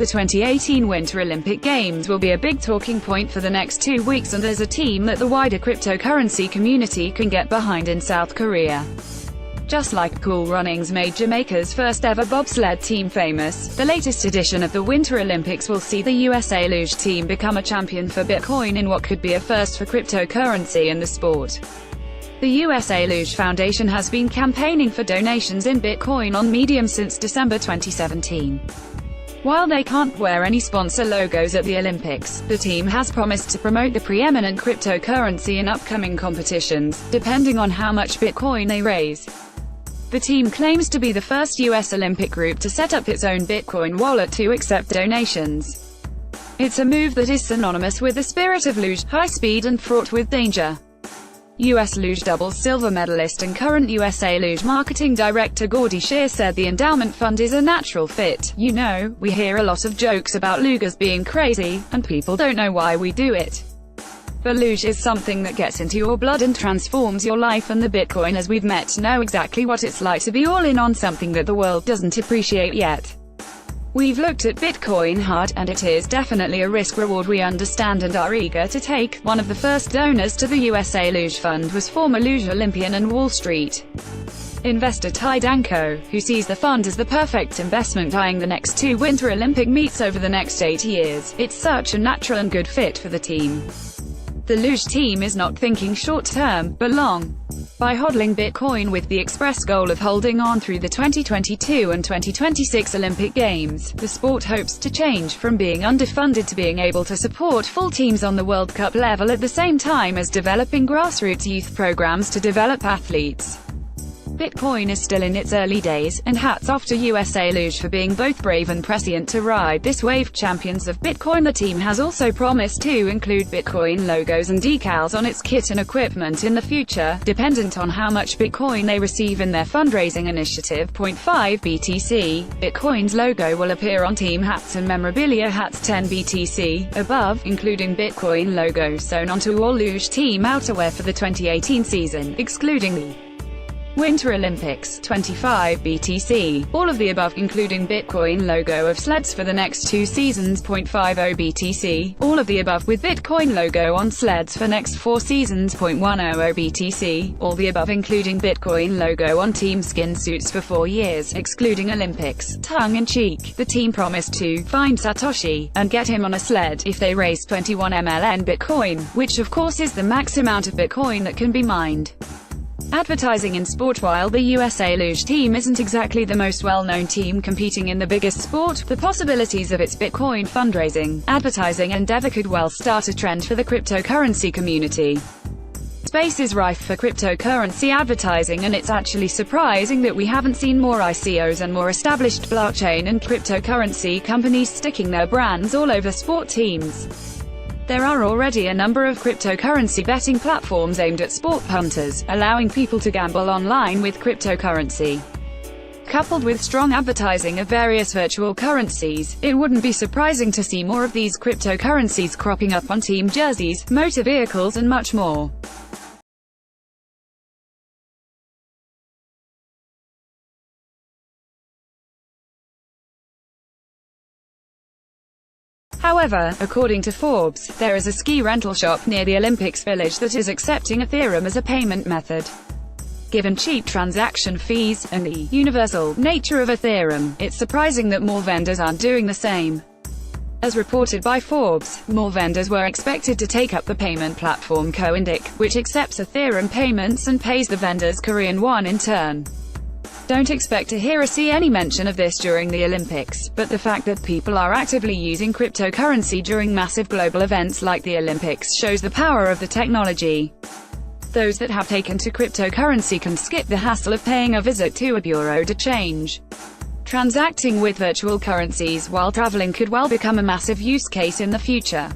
The 2018 Winter Olympic Games will be a big talking point for the next 2 weeks, and there's a team that the wider cryptocurrency community can get behind in South Korea. Just like Cool Runnings made Jamaica's first ever bobsled team famous, the latest edition of the Winter Olympics will see the USA Luge team become a champion for Bitcoin in what could be a first for cryptocurrency in the sport. The USA Luge Foundation has been campaigning for donations in Bitcoin on Medium since December 2017. While they can't wear any sponsor logos at the Olympics, the team has promised to promote the preeminent cryptocurrency in upcoming competitions, depending on how much Bitcoin they raise. The team claims to be the first US Olympic group to set up its own Bitcoin wallet to accept donations. It's a move that is synonymous with the spirit of luge, high speed and fraught with danger. US Luge doubles silver medalist and current USA Luge marketing director Gordy Shear said the endowment fund is a natural fit. "You know, we hear a lot of jokes about Luges being crazy, and people don't know why we do it. But Luge is something that gets into your blood and transforms your life, and the Bitcoiners we've met know exactly what it's like to be all in on something that the world doesn't appreciate yet. We've looked at Bitcoin hard, and it is definitely a risk-reward we understand and are eager to take." One of the first donors to the USA Luge Fund was former Luge Olympian and Wall Street investor Ty Danko, who sees the fund as the perfect investment eyeing the next 2 Winter Olympic meets over the next 8 years. "It's such a natural and good fit for the team. The Luge team is not thinking short-term, but long. By hodling Bitcoin with the express goal of holding on through the 2022 and 2026 Olympic Games, the sport hopes to change from being underfunded to being able to support full teams on the World Cup level at the same time as developing grassroots youth programs to develop athletes. Bitcoin is still in its early days, and hats off to USA Luge for being both brave and prescient to ride this wave. Champions of Bitcoin. The team has also promised to include Bitcoin logos and decals on its kit and equipment in the future, dependent on how much Bitcoin they receive in their fundraising initiative. 0.5 BTC. Bitcoin's logo will appear on team hats and memorabilia hats 10 BTC above, including Bitcoin logo sewn onto all Luge team outerwear for the 2018 season, excluding the Winter Olympics. 25 BTC. All of the above, including Bitcoin logo of sleds for the next 2 seasons. 0.50 BTC. All of the above with Bitcoin logo on sleds for next 4 seasons. 0.100 BTC. All the above including Bitcoin logo on team skin suits for 4 years, excluding Olympics. Tongue-in-cheek, the team promised to find Satoshi and get him on a sled if they raise 21 MLN Bitcoin, which of course is the max amount of Bitcoin that can be mined. Advertising in sport. While the USA Luge team isn't exactly the most well-known team competing in the biggest sport, the possibilities of its Bitcoin fundraising, advertising endeavor could well start a trend for the cryptocurrency community. Space is rife for cryptocurrency advertising, and it's actually surprising that we haven't seen more ICOs and more established blockchain and cryptocurrency companies sticking their brands all over sport teams. There are already a number of cryptocurrency betting platforms aimed at sport punters, allowing people to gamble online with cryptocurrency. Coupled with strong advertising of various virtual currencies, it wouldn't be surprising to see more of these cryptocurrencies cropping up on team jerseys, motor vehicles and much more. However, according to Forbes, there is a ski rental shop near the Olympics Village that is accepting Ethereum as a payment method. Given cheap transaction fees, and the universal nature of Ethereum, it's surprising that more vendors aren't doing the same. As reported by Forbes, more vendors were expected to take up the payment platform Coindic, which accepts Ethereum payments and pays the vendors Korean won in turn. Don't expect to hear or see any mention of this during the Olympics, but the fact that people are actively using cryptocurrency during massive global events like the Olympics shows the power of the technology. Those that have taken to cryptocurrency can skip the hassle of paying a visit to a bureau de change. Transacting with virtual currencies while traveling could well become a massive use case in the future.